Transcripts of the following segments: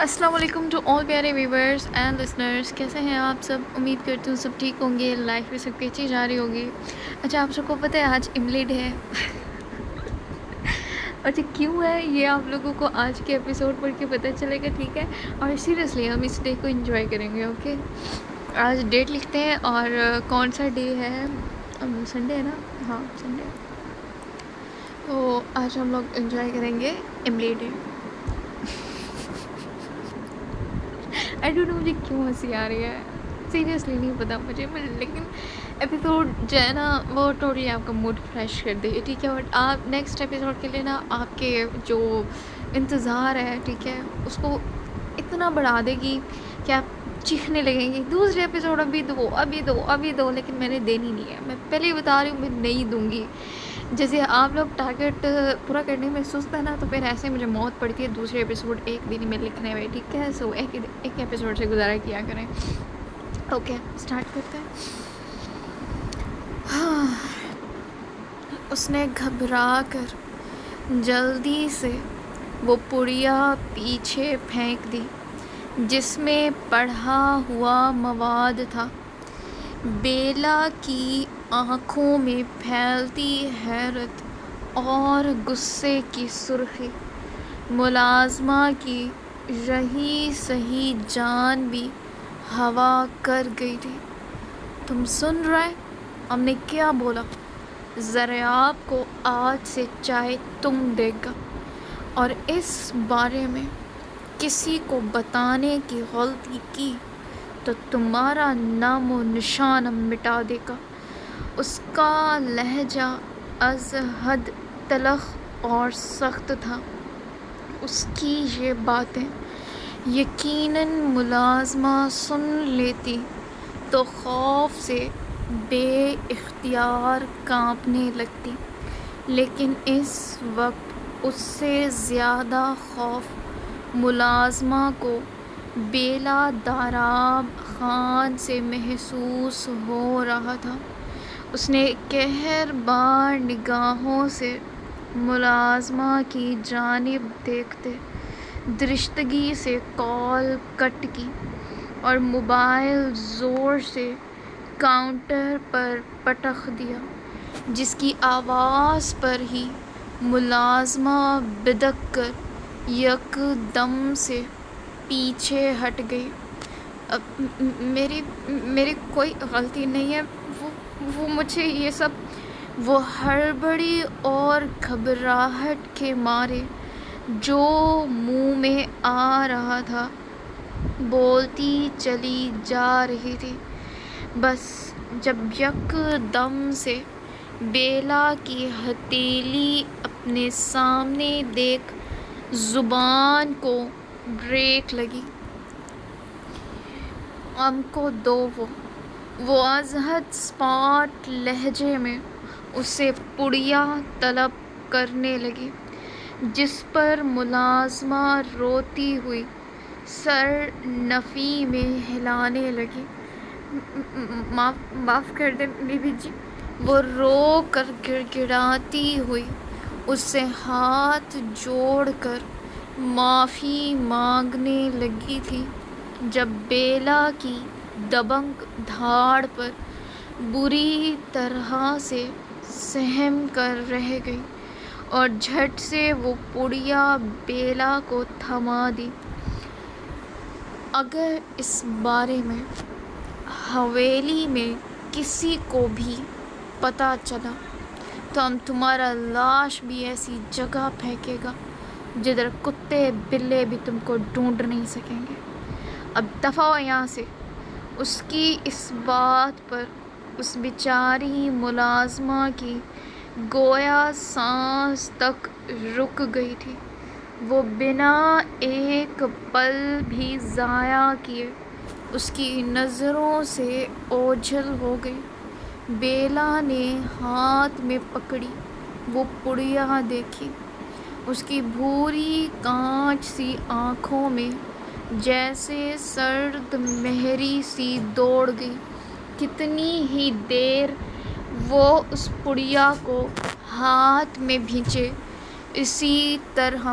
السلام علیکم to all پیارے ویورز اینڈ لسنرز، کیسے ہیں آپ سب؟ امید کرتی ہوں سب ٹھیک ہوں گے، لائف بھی سب کی اچھی جا رہی ہوگی۔ اچھا، آپ سب کو پتہ ہے آج املی ڈے ہے؟ اچھا کیوں ہے یہ آپ لوگوں کو آج کے ایپیسوڈ پڑھ کے پتہ چلے گا، ٹھیک ہے؟ اور سیریسلی ہم اس ڈے کو انجوائے کریں گے، اوکے؟ آج ڈیٹ لکھتے ہیں اور کون سا ڈے ہے؟ سنڈے ہے نا؟ ہاں سنڈے۔ تو آج ہم لوگ انجوائے کریں گے املی ڈے۔ آئی ڈونٹ نو مجھے کیوں ہنسی آ رہی ہے، سیریسلی نہیں پتا مجھے، لیکن ایپیسوڈ جو ہے نا وہ ٹوٹلی آپ کا موڈ فریش کر دے گی، ٹھیک ہے؟ بٹ آپ نیکسٹ ایپیسوڈ کے لیے نا آپ کے جو انتظار ہے، ٹھیک ہے، اس کو اتنا بڑھا دے گی کہ آپ چیخنے لگیں گے دوسرے ایپیسوڈ ابھی دو ابھی دو ابھی دو، لیکن میں نے دینی نہیں ہے، میں پہلے ہی بتا رہی ہوں میں نہیں دوں گی۔ جیسے آپ لوگ ٹارگیٹ پورا کرنے میں سست ہے نا، تو پھر ایسے مجھے موت پڑتی ہے دوسرے ایپیسوڈ ایک دن میں لکھنے میں، ٹھیک ہے؟ سو ایک ایپیسوڈ سے گزارا کیا کریں۔ اوکے اسٹارٹ کرتے ہیں۔ ہاں، اس نے گھبرا کر جلدی سے وہ پڑیا پیچھے پھینک دی جس میں پڑھا ہوا مواد تھا۔ بیلا کی آنکھوں میں پھیلتی حیرت اور غصے کی سرخی، ملازمہ کی رہی سہی جان بھی ہوا کر گئی تھی۔ تم سن رہے؟ ہم نے کیا بولا؟ ضریاب کو آج سے چائے تم دے گا، اور اس بارے میں کسی کو بتانے کی غلطی کی تو تمہارا نام و نشان مٹا دے گا۔ اس کا لہجہ از حد تلخ اور سخت تھا۔ اس کی یہ باتیں یقیناً ملازمہ سن لیتی تو خوف سے بے اختیار کانپنے لگتی، لیکن اس وقت اس سے زیادہ خوف ملازمہ کو بیلا داراب خان سے محسوس ہو رہا تھا۔ اس نے قہر بار نگاہوں سے ملازمہ کی جانب دیکھتے درستگی سے کال کٹ کی اور موبائل زور سے کاؤنٹر پر پٹخ دیا، جس کی آواز پر ہی ملازمہ بدک کر یک دم سے پیچھے ہٹ گئی۔ میری کوئی غلطی نہیں ہے، وہ مجھے یہ سب، وہ ہڑبڑی اور گھبراہٹ کے مارے جو منہ میں آ رہا تھا بولتی چلی جا رہی تھی۔ بس جب یک دم سے بیلا کی ہتھیلی اپنے سامنے دیکھ زبان کو بریک لگی۔ ہم کو دو، وہ از حد اسپاٹ لہجے میں اسے پڑیا طلب کرنے لگی، جس پر ملازمہ روتی ہوئی سر نفی میں ہلانے لگی۔ معاف کر دیں بیبی جی، وہ رو کر گڑ گڑاتی ہوئی اس سے ہاتھ جوڑ کر معافی مانگنے لگی تھی، جب بیلا کی دبنگ دھاڑ پر بری طرح سے سہم کر رہ گئی اور جھٹ سے وہ پڑیا بیلا کو تھما دی۔ اگر اس بارے میں حویلی میں کسی کو بھی پتہ چلا تو ہم تمہارا لاش بھی ایسی جگہ پھینکے گا جدھر کتے بلے بھی تم کو ڈھونڈ نہیں سکیں گے۔ اب دفع ہو یہاں سے۔ اس کی اس بات پر اس بیچاری ملازمہ کی گویا سانس تک رک گئی تھی۔ وہ بنا ایک پل بھی ضائع کیے اس کی نظروں سے اوجھل ہو گئی۔ بیلا نے ہاتھ میں پکڑی وہ پڑیا دیکھی، اس کی بھوری کانچ سی آنکھوں میں جیسے سرد مہری سی دوڑ گئی۔ کتنی ہی دیر وہ اس پڑیا کو ہاتھ میں بھینچے اسی طرح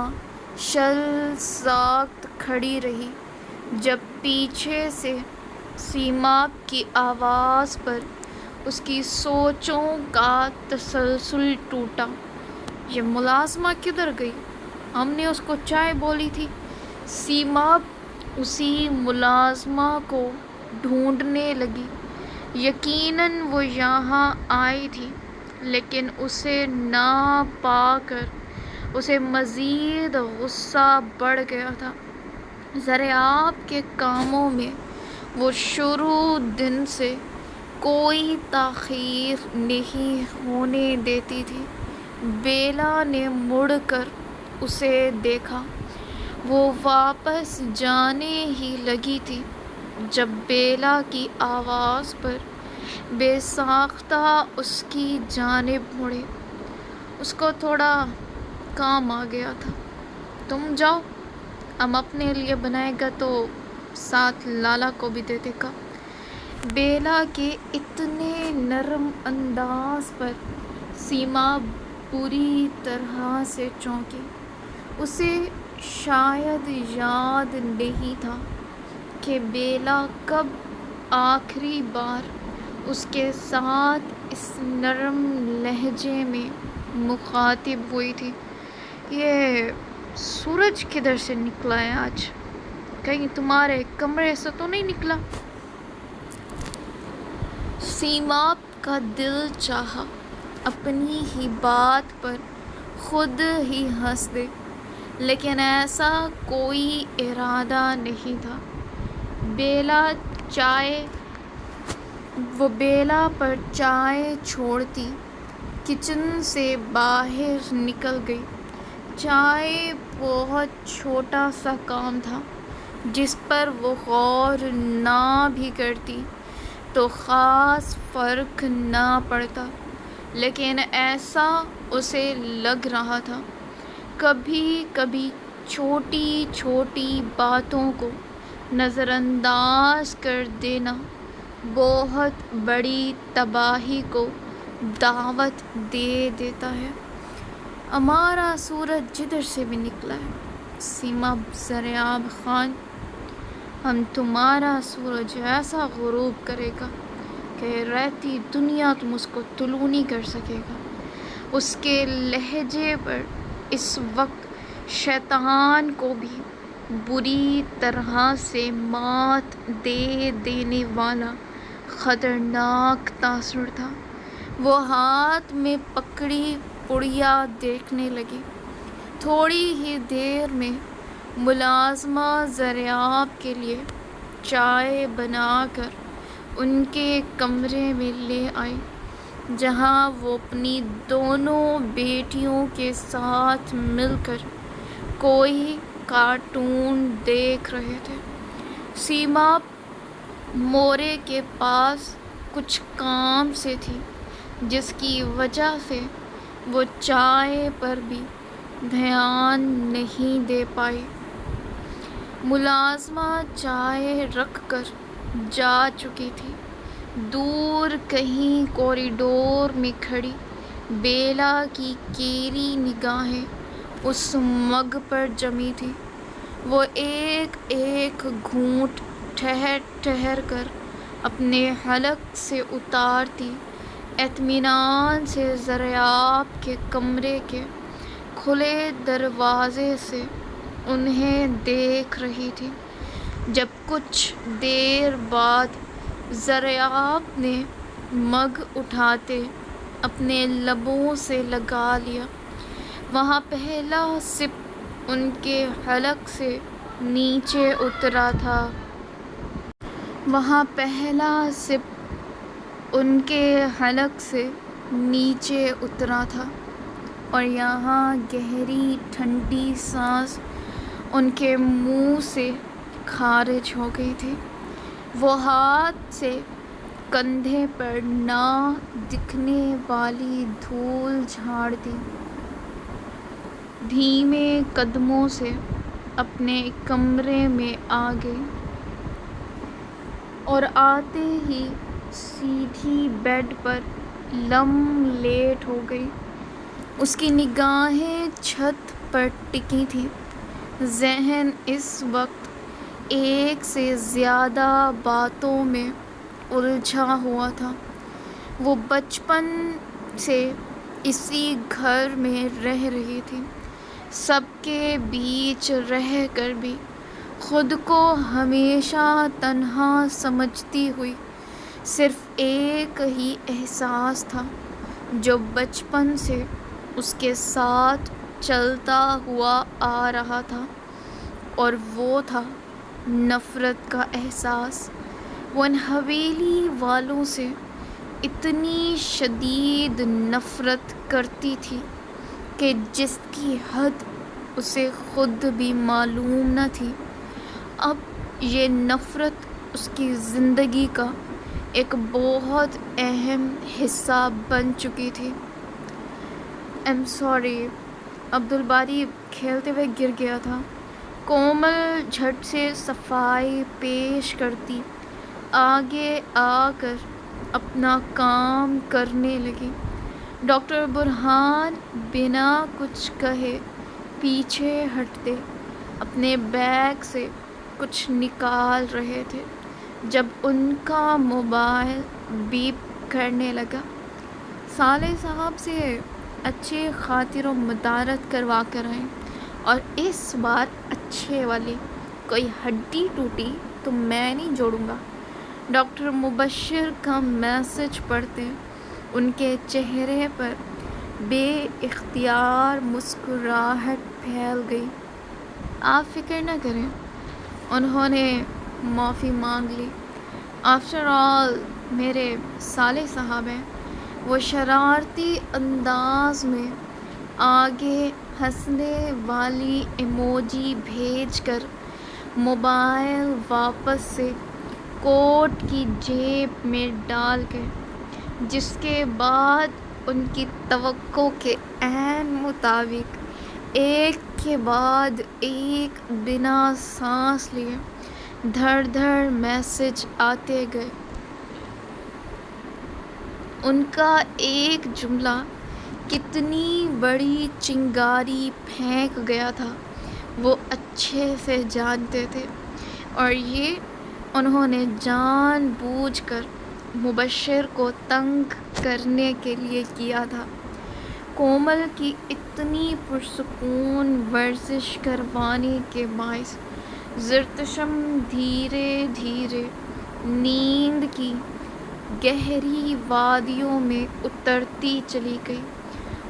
شل ساخت کھڑی رہی جب پیچھے سے سیماب کی آواز پر اس کی سوچوں کا تسلسل ٹوٹا۔ یہ ملازمہ کدھر گئی؟ ہم نے اس کو چائے بولی تھی۔ سیماب اسی ملازمہ کو ڈھونڈنے لگی۔ یقیناً وہ یہاں آئی تھی، لیکن اسے نہ پا کر اسے مزید غصہ بڑھ گیا تھا۔ زریاب کے کاموں میں وہ شروع دن سے کوئی تاخیر نہیں ہونے دیتی تھی۔ بیلا نے مڑ کر اسے دیکھا۔ وہ واپس جانے ہی لگی تھی جب بیلا کی آواز پر بے ساختہ اس کی جانب مڑے۔ اس کو تھوڑا کام آ گیا تھا۔ تم جاؤ، ہم اپنے لیے بنائے گا تو ساتھ لالا کو بھی دے دے گا۔ بیلا کے اتنے نرم انداز پر سیماب بری طرح سے چونکی۔ اسے شاید یاد نہیں تھا کہ بیلا کب آخری بار اس کے ساتھ اس نرم لہجے میں مخاطب ہوئی تھی۔ یہ سورج کدھر سے نکلا ہے آج؟ کہیں تمہارے کمرے سے تو نہیں نکلا؟ سیماب کا دل چاہا اپنی ہی بات پر خود ہی ہنس دے، لیکن ایسا کوئی ارادہ نہیں تھا۔ وہ بیلا پر چائے چھوڑتی کچن سے باہر نکل گئی۔ چائے بہت چھوٹا سا کام تھا جس پر وہ غور نہ بھی کرتی تو خاص فرق نہ پڑتا، لیکن ایسا اسے لگ رہا تھا۔ کبھی کبھی چھوٹی چھوٹی باتوں کو نظر انداز کر دینا بہت بڑی تباہی کو دعوت دے دیتا ہے۔ ہمارا سورج جدھر سے بھی نکلا ہے سیماب زریاب خان، ہم تمہارا سورج ایسا غروب کرے گا کہ رہتی دنیا تم اس کو طلوع نہیں کر سکے گا۔ اس کے لہجے پر اس وقت شیطان کو بھی بری طرح سے مات دے دینے والا خطرناک تاثر تھا۔ وہ ہاتھ میں پکڑی پڑیا دیکھنے لگی۔ تھوڑی ہی دیر میں ملازمہ زریاب کے لیے چائے بنا کر ان کے کمرے میں لے آئی، جہاں وہ اپنی دونوں بیٹیوں کے ساتھ مل کر کوئی کارٹون دیکھ رہے تھے۔ سیماب مورے کے پاس کچھ کام سے تھی، جس کی وجہ سے وہ چائے پر بھی دھیان نہیں دے پائی۔ ملازمہ چائے رکھ کر جا چکی تھی۔ دور کہیں کوریڈور میں کھڑی بیلا کی کیری نگاہیں اس مگ پر جمی تھی۔ وہ ایک ایک گھونٹ ٹھہر ٹھہر کر اپنے حلق سے اتارتی اطمینان سے زریاب کے کمرے کے کھلے دروازے سے انہیں دیکھ رہی تھی۔ جب کچھ دیر بعد زریاب نے مگ اٹھاتے اپنے لبوں سے لگا لیا، وہاں پہلا سپ ان کے حلق سے نیچے اترا تھا۔ اور یہاں گہری ٹھنڈی سانس ان کے منہ سے خارج ہو گئی تھی۔ وہ ہاتھ سے کندھے پر نہ دکھنے والی دھول جھاڑتی دھیمے قدموں سے اپنے کمرے میں آ گئی اور آتے ہی سیدھی بیڈ پر لم لیٹ ہو گئی۔ اس کی نگاہیں چھت پر ٹکی تھیں۔ ذہن اس وقت ایک سے زیادہ باتوں میں الجھا ہوا تھا۔ وہ بچپن سے اسی گھر میں رہ رہی تھی، سب کے بیچ رہ کر بھی خود کو ہمیشہ تنہا سمجھتی ہوئی۔ صرف ایک ہی احساس تھا جو بچپن سے اس کے ساتھ چلتا ہوا آ رہا تھا، اور وہ تھا نفرت کا احساس۔ وہ ان حویلی والوں سے اتنی شدید نفرت کرتی تھی کہ جس کی حد اسے خود بھی معلوم نہ تھی۔ اب یہ نفرت اس کی زندگی کا ایک بہت اہم حصہ بن چکی تھی۔ I'm sorry، عبدالباری کھیلتے ہوئے گر گیا تھا۔ کومل جھٹ سے صفائی پیش کرتی آگے آ کر اپنا کام کرنے لگی۔ ڈاکٹر برہان بنا کچھ کہے پیچھے ہٹتے اپنے بیگ سے کچھ نکال رہے تھے جب ان کا موبائل بیپ کرنے لگا۔ صالح صاحب سے اچھی خاطر و مدارت کروا کر آئیں، اور اس بار اچھے والی، کوئی ہڈی ٹوٹی تو میں نہیں جوڑوں گا۔ ڈاکٹر مبشر کا میسج پڑھتے ان کے چہرے پر بے اختیار مسکراہٹ پھیل گئی۔ آپ فکر نہ کریں، انہوں نے معافی مانگ لی۔ آفٹر آل میرے صالح صاحب ہیں۔ وہ شرارتی انداز میں آگے ہنسنے والی ایموجی بھیج کر موبائل واپس سے کوٹ کی جیب میں ڈال گئے، جس کے بعد ان کی توقع کے عین مطابق ایک کے بعد ایک بنا سانس لیے دھڑ دھڑ میسج آتے گئے۔ ان کا ایک جملہ کتنی بڑی چنگاری پھینک گیا تھا وہ اچھے سے جانتے تھے، اور یہ انہوں نے جان بوجھ کر مبشر کو تنگ کرنے کے لیے کیا تھا۔ کومل کی اتنی پرسکون ورزش کروانے کے باعث زرتشم دھیرے دھیرے نیند کی گہری وادیوں میں اترتی چلی گئی۔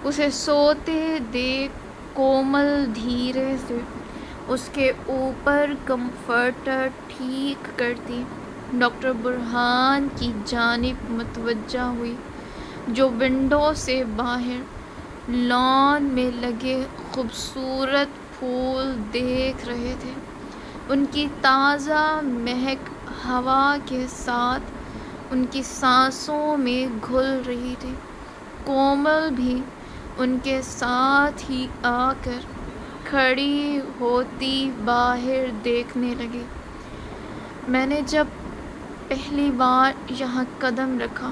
اسے سوتے دیکھ کومل دھیرے سے اس کے اوپر کمفرٹر ٹھیک کرتی ڈاکٹر برہان کی جانب متوجہ ہوئی، جو ونڈو سے باہر لان میں لگے خوبصورت پھول دیکھ رہے تھے۔ ان کی تازہ مہک ہوا کے ساتھ ان کی سانسوں میں گھل رہی تھی۔ کومل بھی ان کے ساتھ ہی آ کر کھڑی ہوتی باہر دیکھنے لگی۔ میں نے جب پہلی بار یہاں قدم رکھا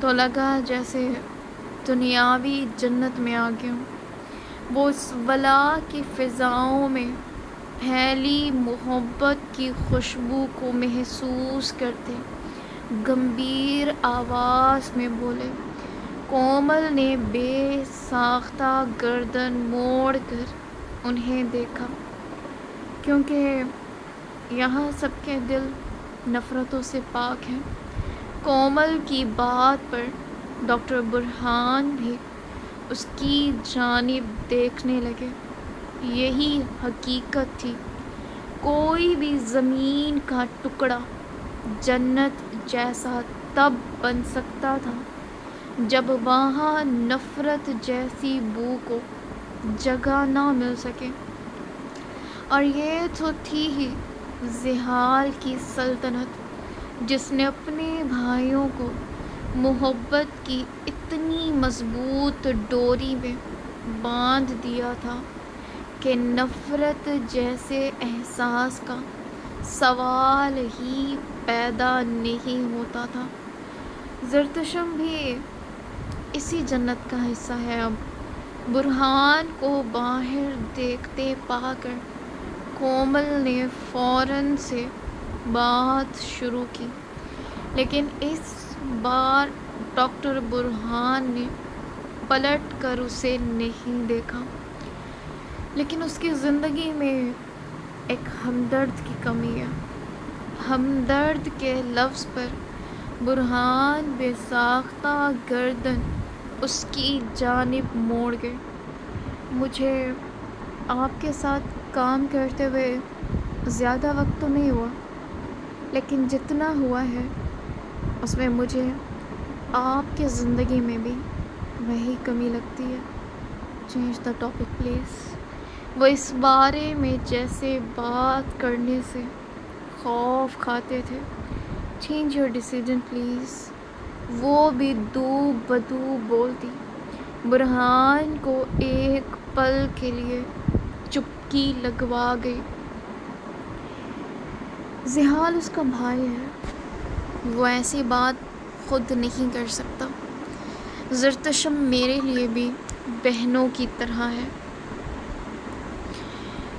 تو لگا جیسے دنیاوی جنت میں آ گیا ہوں۔ وہ اس ولا کی فضاؤں میں پھیلی محبت کی خوشبو کو محسوس کرتے گمبھیر آواز میں بولے۔ کومل نے بے ساختہ گردن موڑ کر انہیں دیکھا، کیونکہ یہاں سب کے دل نفرتوں سے پاک ہیں۔ کومل کی بات پر ڈاکٹر برہان بھی اس کی جانب دیکھنے لگے۔ یہی حقیقت تھی۔ کوئی بھی زمین کا ٹکڑا جنت جیسا تب بن سکتا تھا جب وہاں نفرت جیسی بو کو جگہ نہ مل سکے، اور یہ تو تھی ہی زحال کی سلطنت، جس نے اپنے بھائیوں کو محبت کی اتنی مضبوط ڈوری میں باندھ دیا تھا کہ نفرت جیسے احساس کا سوال ہی پیدا نہیں ہوتا تھا۔ زرتشم بھی اسی جنت کا حصہ ہے اب، برہان کو باہر دیکھتے پا کر کومل نے فوراً سے بات شروع کی، لیکن اس بار ڈاکٹر برہان نے پلٹ کر اسے نہیں دیکھا۔ لیکن اس کی زندگی میں ایک ہمدرد کی کمی ہے۔ ہمدرد کے لفظ پر برہان بے ساختہ گردن اس کی جانب موڑ گئے۔ مجھے آپ کے ساتھ کام کرتے ہوئے زیادہ وقت تو نہیں ہوا، لیکن جتنا ہوا ہے اس میں مجھے آپ کی زندگی میں بھی وہی کمی لگتی ہے۔ Change the topic please. وہ اس بارے میں جیسے بات کرنے سے خوف کھاتے تھے۔ Change your decision please. وہ بھی دو بدو بولتی۔ برہان کو ایک پل کے لیے چپکی لگوا گئی۔ زحال اس کا بھائی ہے، وہ ایسی بات خود نہیں کر سکتا۔ زرتشم میرے لیے بھی بہنوں کی طرح ہے۔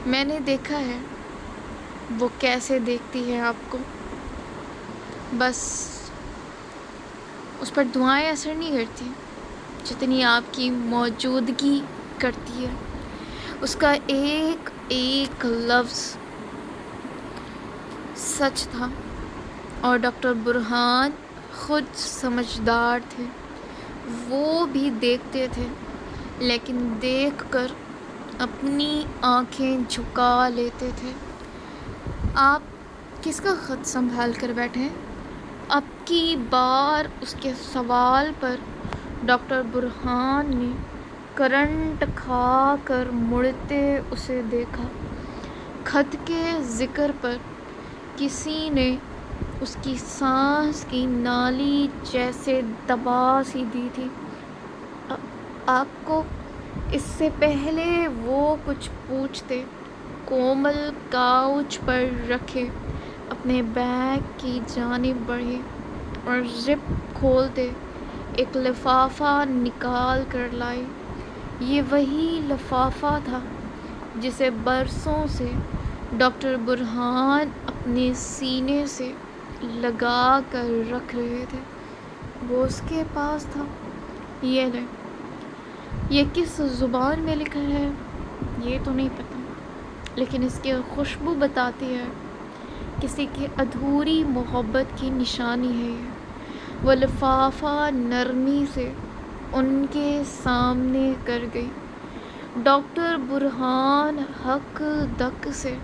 میں نے دیکھا ہے وہ کیسے دیکھتی ہے آپ کو، بس اس پر دعائیں اثر نہیں کرتی جتنی آپ کی موجودگی کرتی ہے۔ اس کا ایک ایک لفظ سچ تھا، اور ڈاکٹر برہان خود سمجھدار تھے۔ وہ بھی دیکھتے تھے، لیکن دیکھ کر اپنی آنکھیں جھکا لیتے تھے۔ آپ کس کا خط سنبھال کر بیٹھے ہیں؟ اب کی بار اس کے سوال پر ڈاکٹر برہان نے کرنٹ کھا کر مڑتے اسے دیکھا۔ خط کے ذکر پر کسی نے اس کی سانس کی نالی جیسے دبا سی دی تھی۔ آپ کو اس سے پہلے وہ کچھ پوچھتے، کومل کاؤچ پر رکھے اپنے بیگ کی جانب بڑھی اور زپ کھولتے ایک لفافہ نکال کر لائی۔ یہ وہی لفافہ تھا جسے برسوں سے ڈاکٹر برہان اپنے سینے سے لگا کر رکھ رہے تھے۔ وہ اس کے پاس تھا۔ یہ لیں۔ یہ کس زبان میں لکھا ہے یہ تو نہیں پتہ، لیکن اس کی خوشبو بتاتی ہے کسی کی ادھوری محبت کی نشانی ہے یہ۔ وہ لفافہ نرمی سے ان کے سامنے کر گئی۔ ڈاکٹر برہان حق دق سے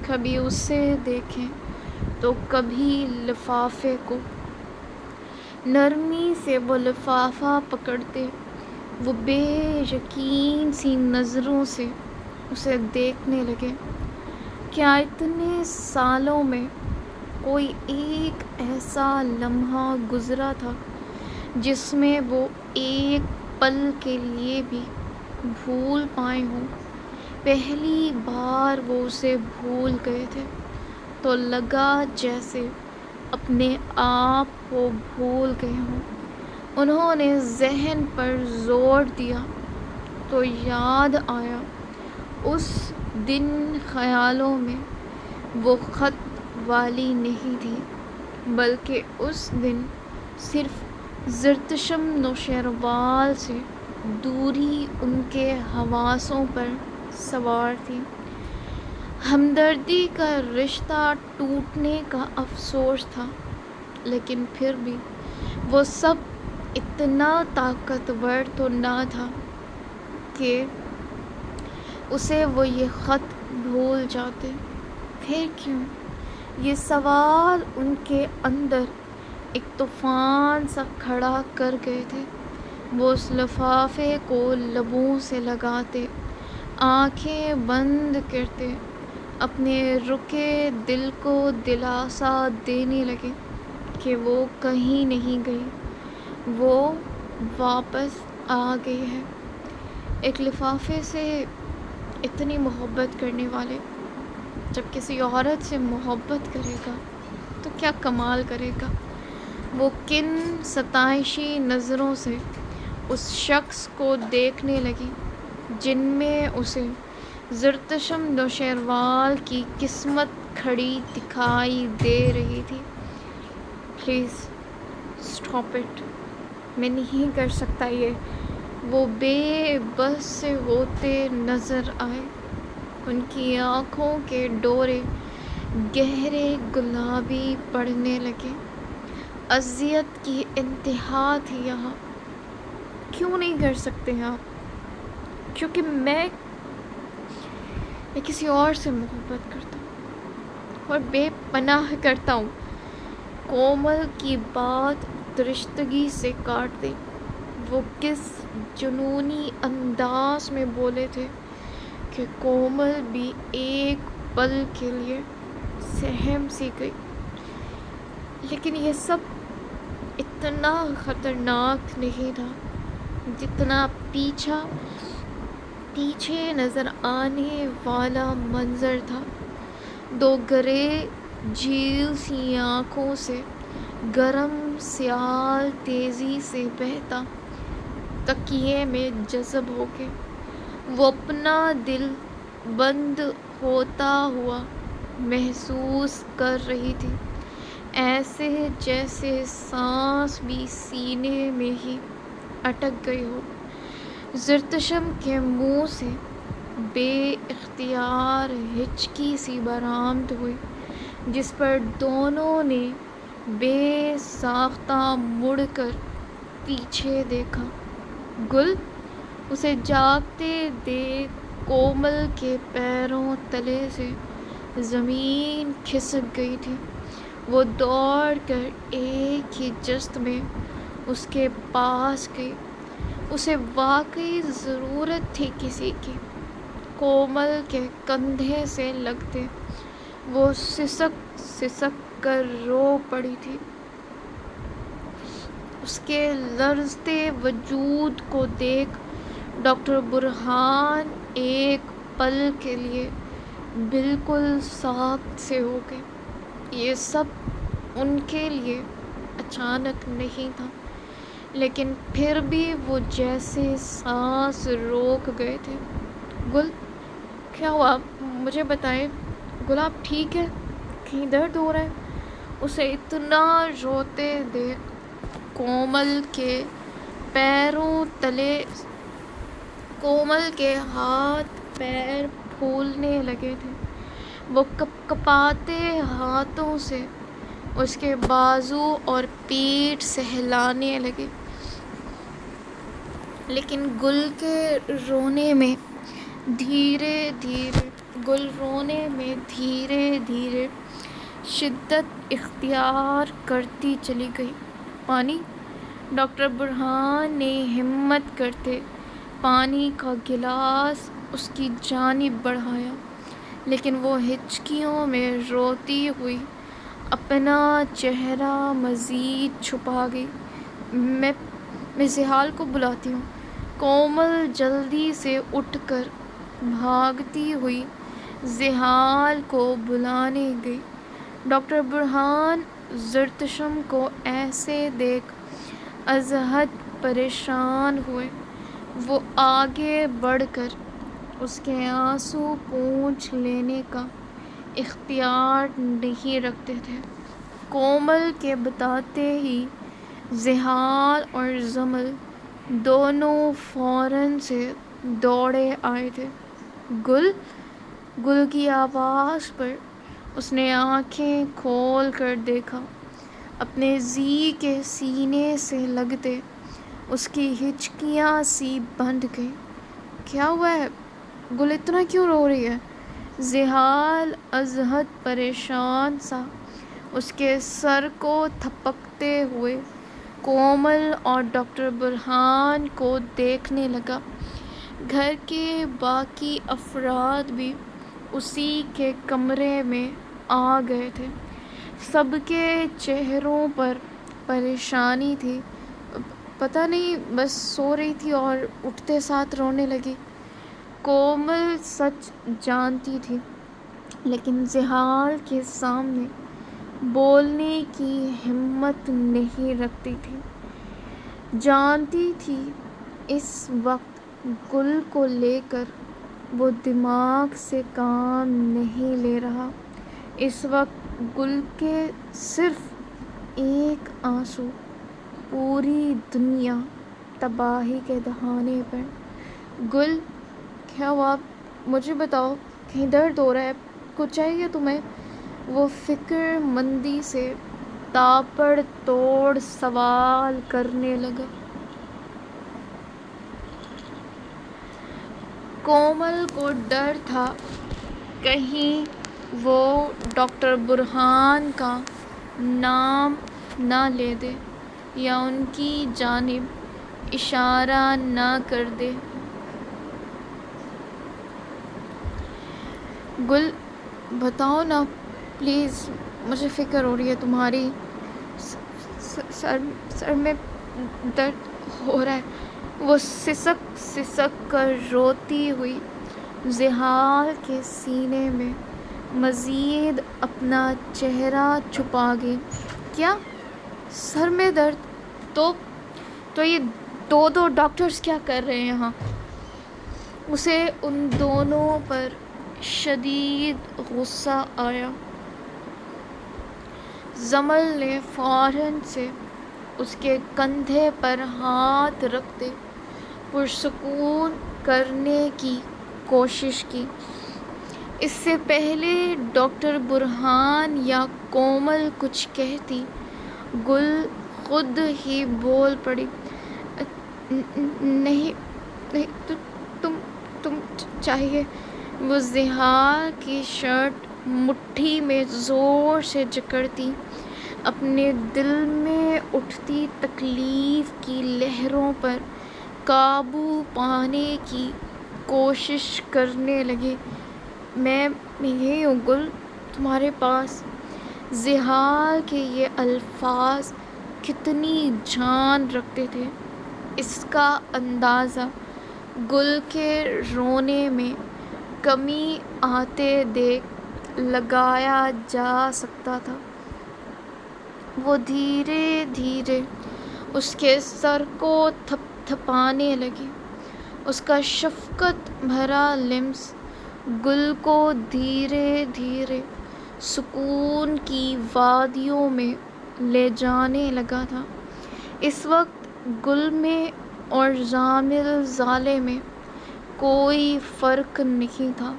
کبھی اسے دیکھیں تو کبھی لفافے کو۔ نرمی سے وہ لفافہ پکڑتے، وہ بے یقین سی نظروں سے اسے دیکھنے لگے۔ کیا اتنے سالوں میں کوئی ایک ایسا لمحہ گزرا تھا جس میں وہ ایک پل کے لیے بھی بھول پائے ہوں؟ پہلی بار وہ اسے بھول گئے تھے تو لگا جیسے اپنے آپ کو بھول گئے ہوں۔ انہوں نے ذہن پر زور دیا تو یاد آیا اس دن خیالوں میں وہ خط والی نہیں تھی، بلکہ اس دن صرف زرتشم نوشیروال سے دوری ان کے حواسوں پر سوار تھی۔ ہمدردی کا رشتہ ٹوٹنے کا افسوس تھا، لیکن پھر بھی وہ سب اتنا طاقتور تو نہ تھا کہ اسے وہ یہ خط بھول جاتے۔ پھر کیوں؟ یہ سوال ان کے اندر ایک طوفان سا کھڑا کر گئے تھے۔ وہ اس لفافے کو لبوں سے لگاتے، آنکھیں بند کرتے، اپنے رکے دل کو دلاسا دینے لگے کہ وہ کہیں نہیں گئی، وہ واپس آ گئی ہے۔ ایک لفافے سے اتنی محبت کرنے والے جب کسی عورت سے محبت کرے گا تو کیا کمال کرے گا۔ وہ کن ستائشی نظروں سے اس شخص کو دیکھنے لگی جن میں اسے زرتشم نوشیروال کی قسمت کھڑی دکھائی دے رہی تھی۔ پلیز اسٹاپ اٹ، میں نہیں کر سکتا یہ۔ وہ بے بس سے ہوتے نظر آئے، ان کی آنکھوں کے ڈورے گہرے گلابی پڑنے لگے۔ اذیت کی انتہا تھی یہاں۔ کیوں نہیں کر سکتے آپ؟ کیونکہ میں کسی اور سے محبت کرتا ہوں اور بے پناہ کرتا ہوں۔ کومل کی بات درشتگی سے کاٹ دی۔ وہ کس جنونی انداز میں بولے تھے کہ کومل بھی ایک پل کے لیے سہم سی گئی۔ لیکن یہ سب اتنا خطرناک نہیں تھا جتنا پیچھے نظر آنے والا منظر تھا۔ دو گرے جھیل سی آنکھوں سے گرم سیال تیزی سے بہتا تکیے میں جذب ہو کے وہ اپنا دل بند ہوتا ہوا محسوس کر رہی تھی، ایسے جیسے سانس بھی سینے میں ہی اٹک گئی ہو۔ زرتشم کے منہ سے بے اختیار ہچکی سی برآمد ہوئی، جس پر دونوں نے بے ساختہ مڑ کر پیچھے دیکھا۔ گل اسے جاگتے دیکھ کومل کے پیروں تلے سے زمین کھسک گئی تھی۔ وہ دوڑ کر ایک ہی جست میں اس کے پاس گئی۔ اسے واقعی ضرورت تھی کسی کی۔ کومل کے کندھے سے لگتے وہ سسک کر رو پڑی تھی۔ اس کے لرزتے وجود کو دیکھ ڈاکٹر برہان ایک پل کے لیے بالکل ساکت سے ہو گئے۔ یہ سب ان کے لیے اچانک نہیں تھا، لیکن پھر بھی وہ جیسے سانس روک گئے تھے۔ گل، کیا ہوا؟ مجھے بتائیں۔ گل، آپ ٹھیک ہے؟ کہیں درد ہو رہا ہے؟ اسے اتنا روتے دیکھ کومل کے ہاتھ پیر پھولنے لگے تھے۔ وہ کپکپاتے ہاتھوں سے اس کے بازو اور پیٹھ سہلانے لگے، لیکن گل رونے میں دھیرے دھیرے شدت اختیار کرتی چلی گئی۔ پانی؟ ڈاکٹر برہان نے ہمت کرتے پانی کا گلاس اس کی جانب بڑھایا، لیکن وہ ہچکیوں میں روتی ہوئی اپنا چہرہ مزید چھپا گئی۔ میں زحال کو بلاتی ہوں۔ کومل جلدی سے اٹھ کر بھاگتی ہوئی زحال کو بلانے گئی۔ ڈاکٹر برہان زرتشم کو ایسے دیکھ ازحد پریشان ہوئے۔ وہ آگے بڑھ کر اس کے آنسو پونچھ لینے کا اختیار نہیں رکھتے تھے۔ کومل کے بتاتے ہی زحال اور جمل دونوں فوراً سے دوڑے آئے تھے۔ گل کی آواز پر اس نے آنکھیں کھول کر دیکھا۔ اپنے زی کے سینے سے لگتے اس کی ہچکیاں سی بندھ گئیں۔ کیا ہوا ہے؟ گل اتنا کیوں رو رہی ہے؟ زحال ازحد پریشان سا اس کے سر کو تھپکتے ہوئے کومل اور ڈاکٹر برہان کو دیکھنے لگا۔ گھر کے باقی افراد بھی اسی کے کمرے میں آ گئے تھے۔ سب کے چہروں پر پریشانی تھی۔ پتہ نہیں، بس سو رہی تھی اور اٹھتے ساتھ رونے لگی۔ کومل سچ جانتی تھی، لیکن زحال کے سامنے بولنے کی ہمت نہیں رکھتی تھی۔ جانتی تھی اس وقت گل کو لے کر وہ دماغ سے کام نہیں لے رہا۔ اس وقت گل کے صرف ایک آنسو، پوری دنیا تباہی کے دہانے پر۔ گل، کیا ہوا؟ مجھے بتاؤ، کہیں درد ہو رہا ہے؟ کچھ چاہیے تمہیں؟ وہ فکر مندی سے تاپڑ توڑ سوال کرنے لگا۔ کومل کو ڈر تھا کہیں وہ ڈاکٹر برہان کا نام نہ لے دے یا ان کی جانب اشارہ نہ کر دے۔ گل، بتاؤ نا پلیز، مجھے فکر ہو رہی ہے تمہاری۔ سر میں درد ہو رہا ہے۔ وہ سسک سسک کر روتی ہوئی زحال کے سینے میں مزید اپنا چہرہ چھپا گئی۔ کیا؟ سر میں درد؟ تو یہ دو ڈاکٹرز کیا کر رہے ہیں یہاں؟ اسے ان دونوں پر شدید غصہ آیا۔ جمل نے فوراً سے اس کے کندھے پر ہاتھ رکھتے پرسکون کرنے کی کوشش کی۔ اس سے پہلے ڈاکٹر برہان یا کومل کچھ کہتی، گل خود ہی بول پڑی، نہیں، تم چاہیے۔ وہ زحال کی شرٹ مٹھی میں زور سے جکڑتی، اپنے دل میں اٹھتی تکلیف کی لہروں پر قابو پانے کی کوشش کرنے لگی۔ میں یہی ہوں گل، تمہارے پاس۔ زحال کے یہ الفاظ کتنی جان رکھتے تھے، اس کا اندازہ گل کے رونے میں کمی آتے دیکھ لگایا جا سکتا تھا۔ وہ دھیرے دھیرے اس کے سر کو تھپ تھپانے لگی۔ اس کا شفقت بھرا لمس گل کو دھیرے دھیرے سکون کی وادیوں میں لے جانے لگا تھا۔ اس وقت گل میں اور جامل زالے میں کوئی فرق نہیں تھا۔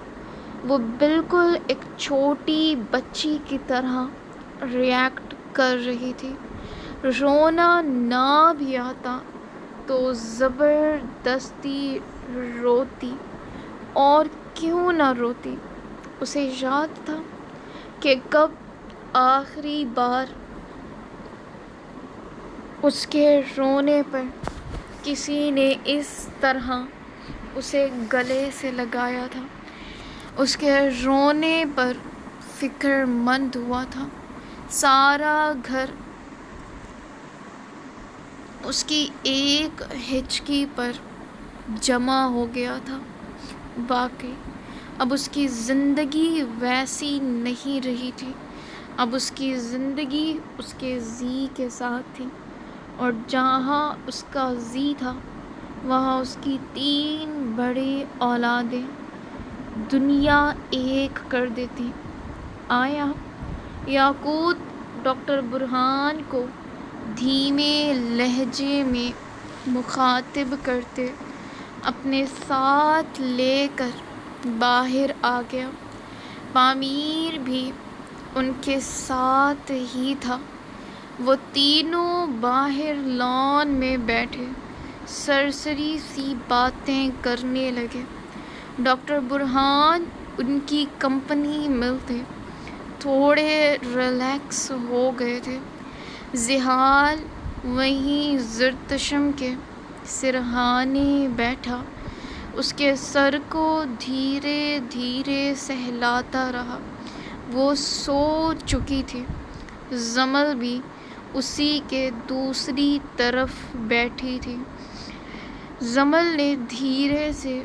وہ بالکل ایک چھوٹی بچی کی طرح ریئیکٹ کر رہی تھی۔ رونا نہ بھی آتا تو زبردستی روتی، اور کیوں نہ روتی؟ اسے یاد تھا کہ کب آخری بار اس کے رونے پر کسی نے اس طرح اسے گلے سے لگایا تھا۔ اس کے رونے پر فکر مند ہوا تھا۔ سارا گھر اس کی ایک ہچکی پر جمع ہو گیا تھا۔ واقعی اب اس کی زندگی ویسی نہیں رہی تھی۔ اب اس کی زندگی اس کے زی کے ساتھ تھی، اور جہاں اس کا زی تھا وہاں اس کی 3 بڑی اولادیں دنیا ایک کر دیتی۔ آیا یاقوت ڈاکٹر برہان کو دھیمے لہجے میں مخاطب کرتے اپنے ساتھ لے کر باہر آ گیا۔ پامیر بھی ان کے ساتھ ہی تھا۔ وہ تینوں باہر لان میں بیٹھے سرسری سی باتیں کرنے لگے۔ ڈاکٹر برہان ان کی کمپنی میں تھے، تھوڑے ریلیکس ہو گئے تھے۔ زحال وہیں زرتشم کے سرہانے بیٹھا اس کے سر کو دھیرے دھیرے سہلاتا رہا۔ وہ سو چکی تھی۔ جمل بھی اسی کے دوسری طرف بیٹھی تھی۔ جمل نے دھیرے سے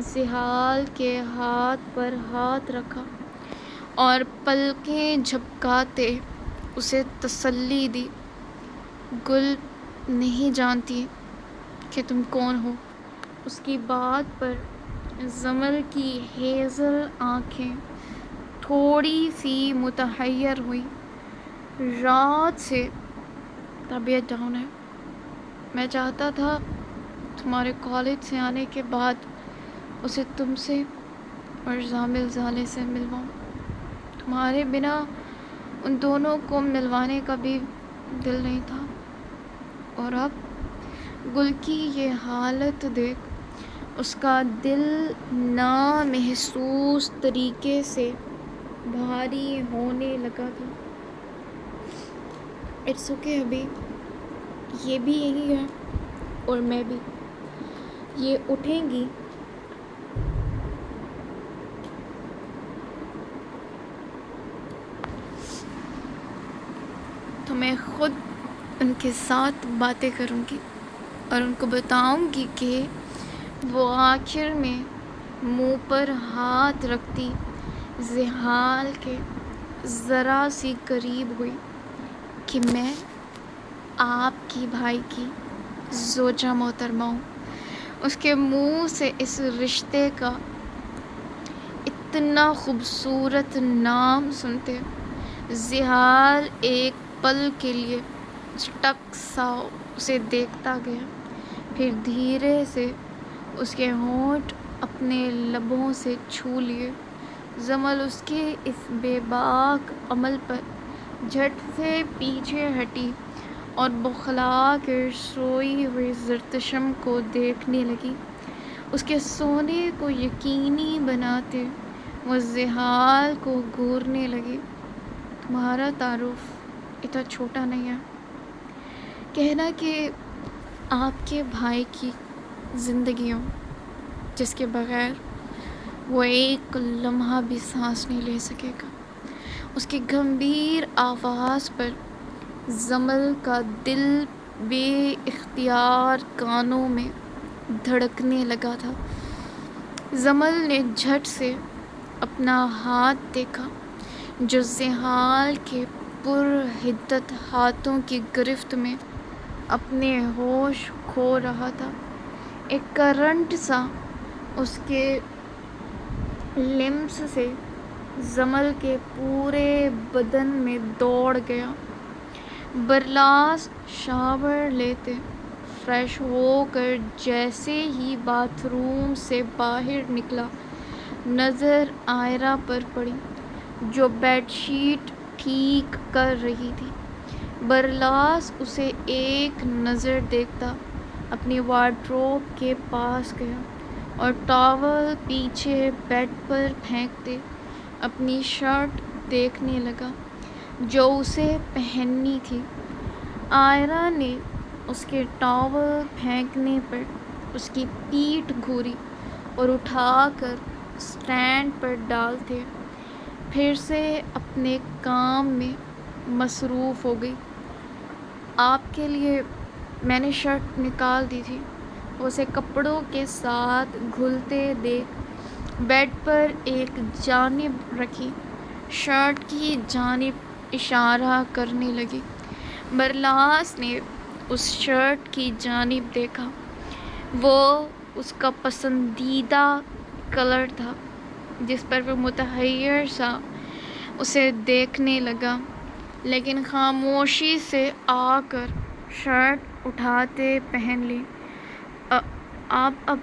زحال کے ہاتھ پر ہاتھ رکھا اور پلکیں جھپکاتے اسے تسلی دی۔ گل نہیں جانتی کہ تم کون ہو، اس کی بات پر زمل کی ہیزل آنکھیں تھوڑی سی متحیر ہوئی۔ رات سے طبیعت ڈاؤن ہے۔ میں چاہتا تھا تمہارے کالج سے آنے کے بعد اسے تم سے اور زامل زالے سے ملواؤں۔ تمہارے بنا ان دونوں کو ملوانے کا بھی دل نہیں تھا، اور اب گل کی یہ حالت دیکھ اس کا دل نامحسوس طریقے سے بھاری ہونے لگا تھا۔ اٹس اوکے ابھی، یہ بھی یہی ہے اور میں بھی۔ یہ اٹھیں گی تو میں خود ان کے ساتھ باتیں کروں گی اور ان کو بتاؤں گی کہ وہ آخر میں منہ پر ہاتھ رکھتی زحال کے ذرا سی قریب ہوئی کہ میں آپ کی بھائی کی زوجہ محترمہ ہوں۔ اس کے منہ سے اس رشتے کا اتنا خوبصورت نام سنتے زحال ایک پل کے لیے سٹک سا اسے دیکھتا گیا، پھر دھیرے سے اس کے ہونٹ اپنے لبوں سے چھو لیے۔ زمل اس کے اس بے باک عمل پر جھٹ سے پیچھے ہٹی اور بوکھلا کر سوئی ہوئی زرتشم کو دیکھنے لگی۔ اس کے سونے کو یقینی بناتے وہ زحال کو گھورنے لگی۔ تمہارا تعارف اتنا چھوٹا نہیں ہے، کہنا کہ آپ کے بھائی کی زندگی ہو جس کے بغیر وہ ایک لمحہ بھی سانس نہیں لے سکے گا۔ اس کی گمبھیر آواز پر زمل کا دل بے اختیار کانوں میں دھڑکنے لگا تھا۔ زمل نے جھٹ سے اپنا ہاتھ دیکھا جو زحال کے پر حدت ہاتھوں کی گرفت میں اپنے ہوش کھو رہا تھا۔ ایک کرنٹ سا اس کے لمس سے زمل کے پورے بدن میں دوڑ گیا۔ برلاس شاور لیتے فریش ہو کر جیسے ہی باتھ روم سے باہر نکلا، نظر آئرہ پر پڑی جو بیڈ شیٹ ٹھیک کر رہی تھی۔ برلاس اسے ایک نظر دیکھتا اپنی وارڈروب کے پاس گیا اور ٹاول پیچھے بیڈ پر پھینکتے اپنی شرٹ دیکھنے لگا جو اسے پہننی تھی۔ آئرہ نے اس کے ٹاول پھینکنے پر اس کی پیٹھ گھوری اور اٹھا کر اسٹینڈ پر ڈالتے پھر سے اپنے کام میں مصروف ہو گئی۔ آپ کے لیے میں نے شرٹ نکال دی تھی۔ اسے کپڑوں کے ساتھ گھلتے دیکھ بیڈ پر ایک جانب رکھی شرٹ کی جانب اشارہ کرنے لگی۔ برلاس نے اس شرٹ کی جانب دیکھا۔ وہ اس کا پسندیدہ کلر تھا جس پر وہ متحیر سا اسے دیکھنے لگا، لیکن خاموشی سے آ کر شرٹ اٹھاتے پہن لی۔ آپ اب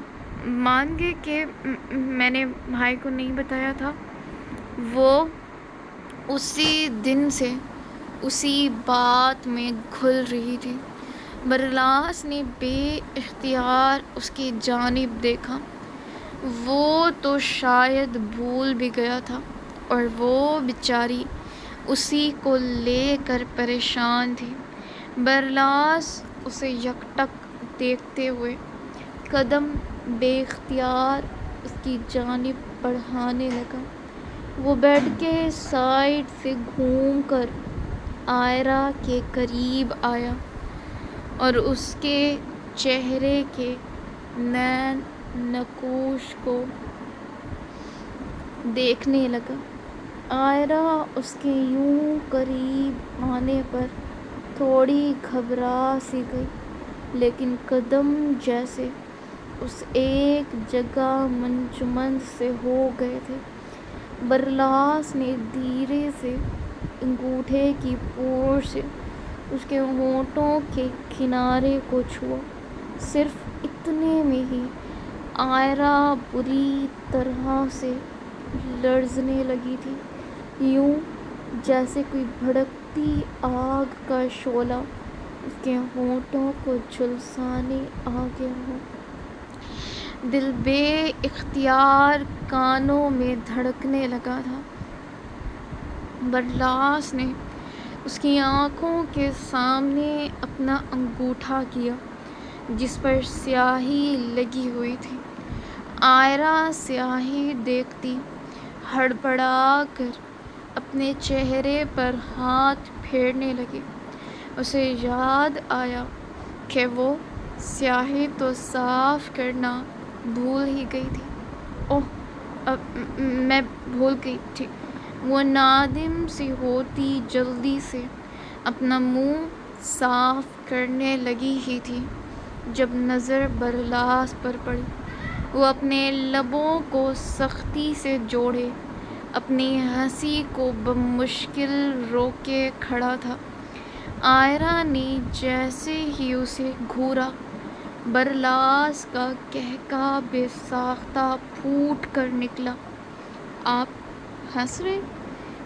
مان گئے کہ میں نے بھائی کو نہیں بتایا تھا؟ وہ اسی دن سے اسی بات میں گھل رہی تھی۔ برلاس نے بے اختیار اس کی جانب دیکھا۔ وہ تو شاید بھول بھی گیا تھا اور وہ بیچاری اسی کو لے کر پریشان تھی۔ برلاس اسے یکٹک دیکھتے ہوئے قدم بے اختیار اس کی جانب بڑھانے لگا۔ وہ بیڈ کے سائیڈ سے گھوم کر آئرہ کے قریب آیا اور اس کے چہرے کے نیم نقوش کو دیکھنے لگا۔ آئرہ اس کے یوں قریب آنے پر تھوڑی گھبرا سی گئی، لیکن قدم جیسے اس ایک جگہ منجمد سے ہو گئے تھے۔ برلاس نے دھیرے سے انگوٹھے کی پور سے اس کے ہونٹوں کے کنارے کو چھوا۔ صرف اتنے میں ہی عائرہ بری طرح سے لرزنے لگی تھی، یوں جیسے کوئی بھڑکتی آگ کا شعلہ اس کے ہونٹوں کو جھلسانے آ گیا ہو۔ دل بے اختیار کانوں میں دھڑکنے لگا تھا۔ برلاس نے اس کی آنکھوں کے سامنے اپنا انگوٹھا کیا جس پر سیاہی لگی ہوئی تھی۔ عائرہ سیاہی دیکھتی ہڑبڑا کر اپنے چہرے پر ہاتھ پھیرنے لگی۔ اسے یاد آیا کہ وہ سیاہی تو صاف کرنا بھول ہی گئی تھی۔ اوہ، میں بھول گئی تھی۔ وہ نادم سی ہوتی جلدی سے اپنا منہ صاف کرنے لگی ہی تھی جب نظر برلاس پر پڑی۔ وہ اپنے لبوں کو سختی سے جوڑے اپنی ہنسی کو بمشکل روکے کھڑا تھا۔ عائرہ نے جیسے ہی اسے گھورا، برلاس کا قہقہہ بے ساختہ پھوٹ کر نکلا۔ آپ ہنس رہے؟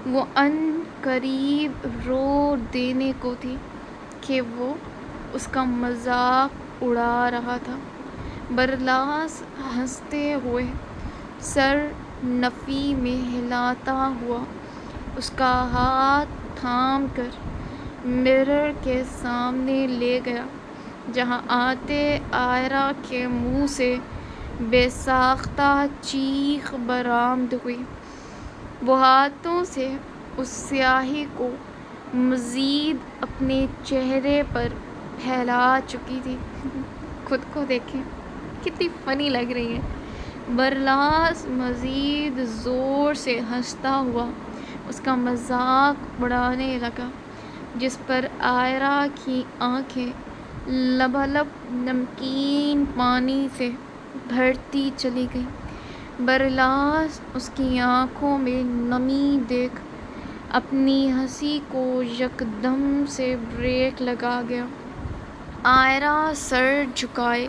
وہ عنْ قریب رو دینے کو تھی کہ وہ اس کا مذاق اڑا رہا تھا۔ برلاس ہنستے ہوئے سر نفی میں ہلاتا ہوا اس کا ہاتھ تھام کر مرر کے سامنے لے گیا جہاں آتے عائرہ کے منہ سے بے ساختہ چیخ برآمد ہوئی۔ وہ ہاتھوں سے اس سیاہی کو مزید اپنے چہرے پر پھیلا چکی تھی۔ خود کو دیکھیں، کتنی فنی لگ رہی ہے۔ برلاس مزید زور سے ہنستا ہوا اس کا مذاق اڑانے لگا جس پر عائرہ کی آنکھیں لبالب نمکین پانی سے بھرتی چلی گئیں۔ برلاس اس کی آنکھوں میں نمی دیکھ اپنی ہنسی کو یکدم سے بریک لگا گیا۔ عائرہ سر جھکائے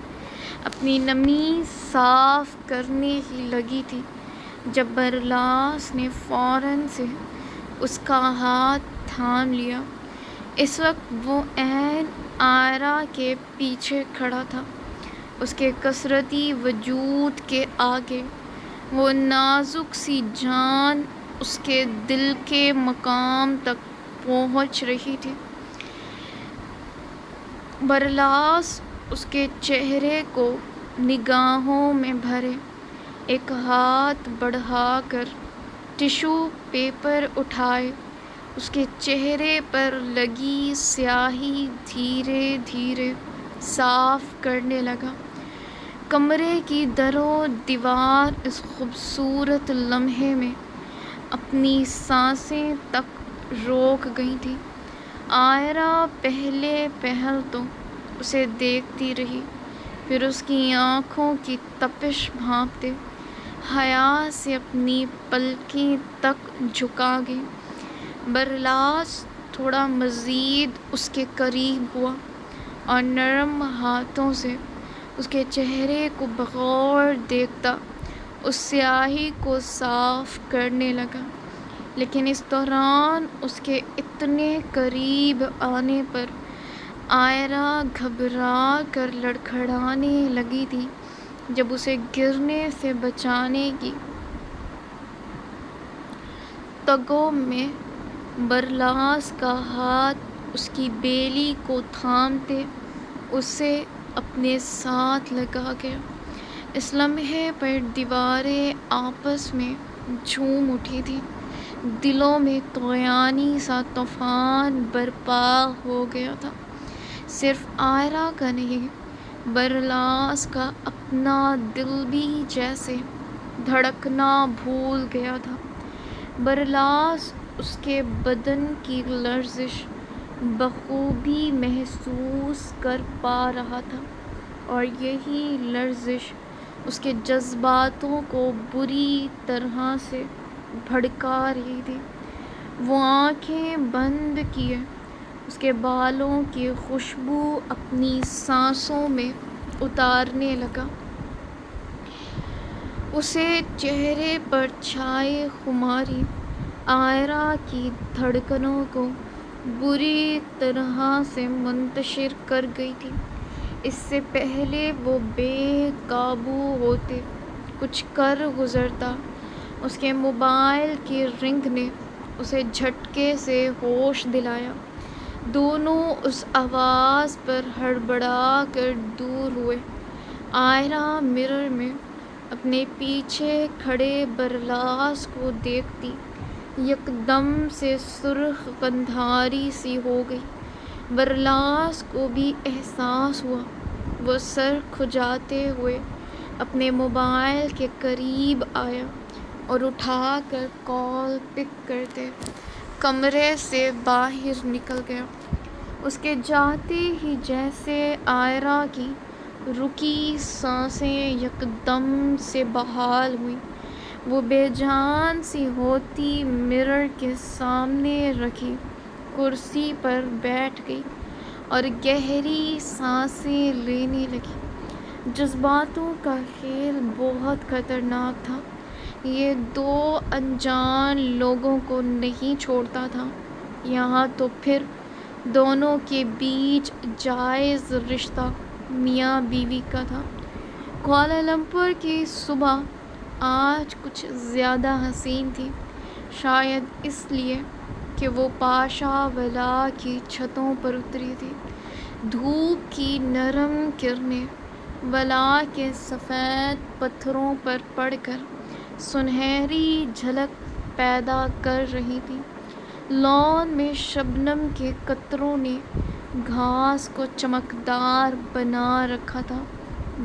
اپنی نمی صاف کرنے ہی لگی تھی جب برلاس نے فوراً سے اس کا ہاتھ تھام لیا۔ اس وقت وہ عین عائرہ کے پیچھے کھڑا تھا۔ اس کے کثرتی وجود کے آگے وہ نازک سی جان اس کے دل کے مقام تک پہنچ رہی تھی۔ برلاس اس کے چہرے کو نگاہوں میں بھرے، ایک ہاتھ بڑھا کر ٹشو پیپر اٹھائے، اس کے چہرے پر لگی سیاہی دھیرے دھیرے صاف کرنے لگا۔ کمرے کی در و دیوار اس خوبصورت لمحے میں اپنی سانسیں تک روک گئی تھیں۔ عائرہ پہلے پہل تو اسے دیکھتی رہی، پھر اس کی آنکھوں کی تپش بھانپتے حیا سے اپنی پلکیں تک جھکا گئی۔ برلاس تھوڑا مزید اس کے قریب ہوا اور نرم ہاتھوں سے اس کے چہرے کو بغور دیکھتا اس سیاہی کو صاف کرنے لگا، لیکن اس دوران اس کے اتنے قریب آنے پر عائرہ گھبرا کر لڑکھڑانے لگی تھی۔ جب اسے گرنے سے بچانے کی تگو میں برلاس کا ہاتھ اس کی بیلی کو تھامتے اسے اپنے ساتھ لگا گیا۔ اس لمحے پر دیواریں آپس میں جھوم اٹھی تھیں، دلوں میں طغیانی سا طوفان برپا ہو گیا تھا۔ صرف عائرہ کا نہیں، برلاس کا اپنا دل بھی جیسے دھڑکنا بھول گیا تھا۔ برلاس اس کے بدن کی لرزش بخوبی محسوس کر پا رہا تھا اور یہی لرزش اس کے جذباتوں کو بری طرح سے بھڑکا رہی تھی۔ وہ آنکھیں بند کیے اس کے بالوں کی خوشبو اپنی سانسوں میں اتارنے لگا۔ اسے چہرے پر چھائے خماری عائرہ کی دھڑکنوں کو بری طرح سے منتشر کر گئی تھی۔ اس سے پہلے وہ بے قابو ہوتے کچھ کر گزرتا، اس کے موبائل کی رنگ نے اسے جھٹکے سے ہوش دلایا۔ دونوں اس آواز پر ہڑبڑا کر دور ہوئے۔ عائرہ مرر میں اپنے پیچھے کھڑے برلاس کو دیکھتی یکدم سے سرخ قندھاری سی ہو گئی۔ برلاس کو بھی احساس ہوا۔ وہ سر کھجاتے ہوئے اپنے موبائل کے قریب آیا اور اٹھا کر کال پک کرتے کمرے سے باہر نکل گیا۔ اس کے جاتے ہی جیسے عائرہ کی رکی سانسیں یکدم سے بحال ہوئیں۔ وہ بے جان سی ہوتی مرر کے سامنے رکھی کرسی پر بیٹھ گئی اور گہری سانسیں لینے لگی۔ جذباتوں کا کھیل بہت خطرناک تھا۔ یہ دو انجان لوگوں کو نہیں چھوڑتا تھا، یہاں تو پھر دونوں کے بیچ جائز رشتہ میاں بیوی کا تھا۔ کوالالمپور کی صبح آج کچھ زیادہ حسین تھی، شاید اس لیے کہ وہ پاشا ولا کی چھتوں پر اتری تھی۔ دھوپ کی نرم کرنیں ولا کے سفید پتھروں پر پڑ کر سنہری جھلک پیدا کر رہی تھی۔ لان میں شبنم کے قطروں نے گھاس کو چمکدار بنا رکھا تھا،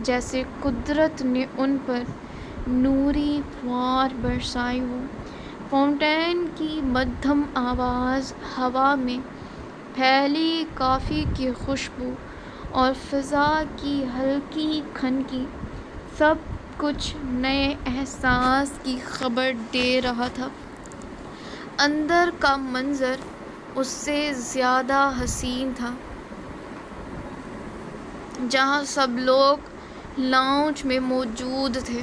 جیسے قدرت نے ان پر نوری پھوار برسائی ہو۔ فاؤنٹین کی مدھم آواز ہوا میں پھیلی کافی کی خوشبو اور فضا کی ہلکی کھنکی، سب کچھ نئے احساس کی خبر دے رہا تھا۔ اندر کا منظر اس سے زیادہ حسین تھا، جہاں سب لوگ لاؤنج میں موجود تھے۔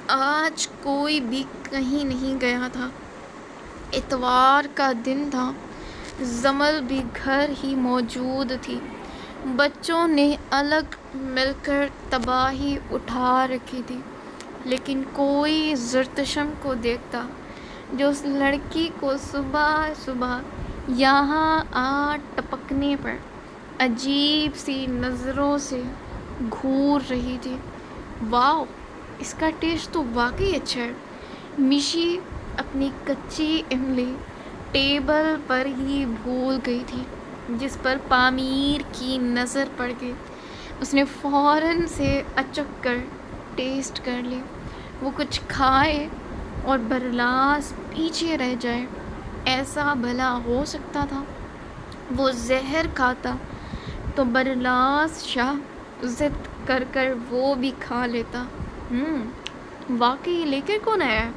آج کوئی بھی کہیں نہیں گیا تھا، اتوار کا دن تھا۔ جمل بھی گھر ہی موجود تھی۔ بچوں نے الگ مل کر تباہی اٹھا رکھی تھی، لیکن کوئی زرتشم کو دیکھتا جو اس لڑکی کو صبح صبح یہاں آ ٹپکنے پر عجیب سی نظروں سے گھور رہی تھی۔ واو، اس کا ٹیسٹ تو واقعی اچھا ہے۔ مشی اپنی کچی املی ٹیبل پر ہی بھول گئی تھی، جس پر پامیر کی نظر پڑ گئی۔ اس نے فوراً سے اچک کر ٹیسٹ کر لی۔ وہ کچھ کھائے اور برلاس پیچھے رہ جائے، ایسا بھلا ہو سکتا تھا؟ وہ زہر کھاتا تو برلاس شاہ ضد کر کر وہ بھی کھا لیتا۔ واقعی لے کر کون آیا؟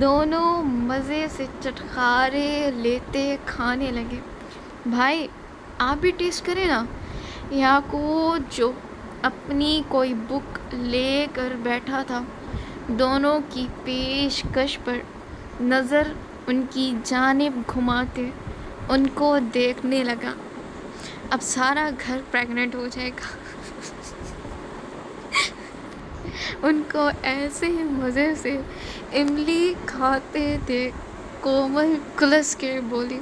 دونوں مزے سے چٹخارے لیتے کھانے لگے۔ بھائی آپ بھی ٹیسٹ کریں نا۔ یعقوب جو اپنی کوئی بک لے کر بیٹھا تھا، دونوں کی پیشکش پر نظر ان کی جانب گھماتے ان کو دیکھنے لگا۔ اب سارا گھر پریگننٹ ہو جائے گا۔ ان کو ایسے مزے سے املی کھاتے دیکھ کومل کلس کے بولی،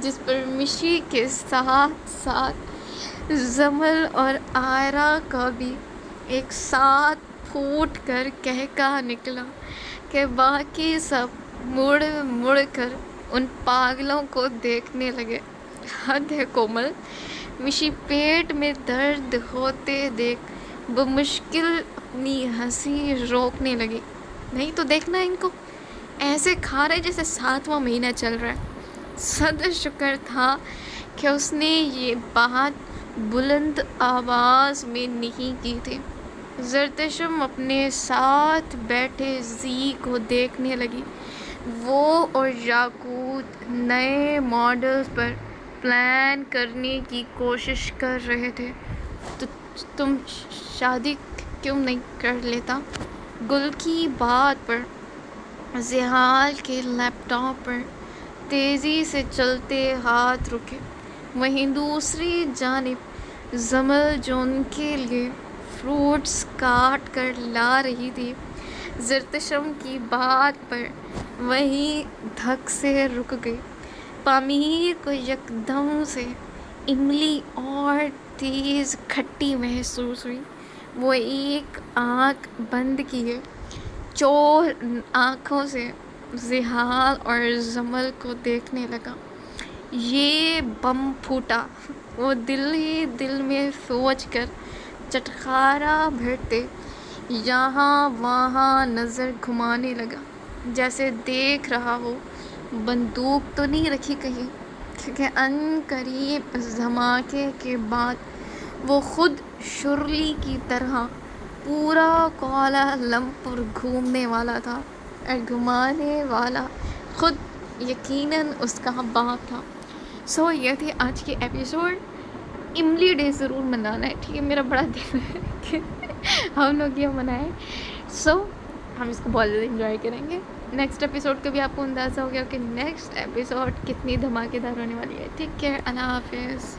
جس پر مشی کے ساتھ ساتھ جمل اور عائرہ کا بھی ایک ساتھ پھوٹ کر قہقہہ نکلا کہ باقی سب مڑ مڑ کر ان پاگلوں کو دیکھنے لگے۔ حد ہے کومل، مشی پیٹ میں درد ہوتے دیکھ بمشکل اپنی ہنسی روکنے لگی۔ نہیں تو دیکھنا ان کو، ایسے کھا رہے جیسے 7واں مہینہ چل رہا ہے۔ صد شکر تھا کہ اس نے یہ بات بلند آواز میں نہیں کی تھی۔ زرتشم اپنے ساتھ بیٹھے زی کو دیکھنے لگی۔ وہ اور یاقوت نئے ماڈلز پر پلان کرنے کی کوشش کر رہے تھے۔ تو تم شادی کیوں نہیں کر لیتا؟ گل کی بات پر زحال کے لیپ ٹاپ پر تیزی سے چلتے ہاتھ رکے۔ وہیں دوسری جانب زمل جو ان کے لیے فروٹس کاٹ کر لا رہی تھی، زرتشم کی بات پر وہیں دھک سے رک گئی۔ پامیر کو یکدم سے املی اور تیز کھٹی محسوس ہوئی۔ وہ ایک آنکھ بند کیے چور آنکھوں سے زحال اور زمل کو دیکھنے لگا۔ یہ بم پھوٹا، وہ دل ہی دل میں سوچ کر چٹخارا بھرتے یہاں وہاں نظر گھمانے لگا، جیسے دیکھ رہا ہو بندوق تو نہیں رکھی کہیں، کیونکہ ان قریب اس دھماکے کے بعد وہ خود شرلی کی طرح پورا کوالالمپور گھومنے والا تھا، اور گھمانے والا خود یقیناً اس کا باپ تھا۔ سو یہ تھی آج کی ایپیسوڈ۔ املی ڈے ضرور منانا ہے، ٹھیک ہے؟ میرا بڑا دل ہے کہ ہم لوگ یہ منائیں۔ سو ہم اس کو بہت زیادہ انجوائے کریں گے۔ نیکسٹ ایپیسوڈ کا بھی آپ کو اندازہ ہو گیا کہ نیکسٹ ایپیسوڈ کتنی دھماکے دار ہونے والی ہے۔ ٹھیک ہے، اللہ حافظ۔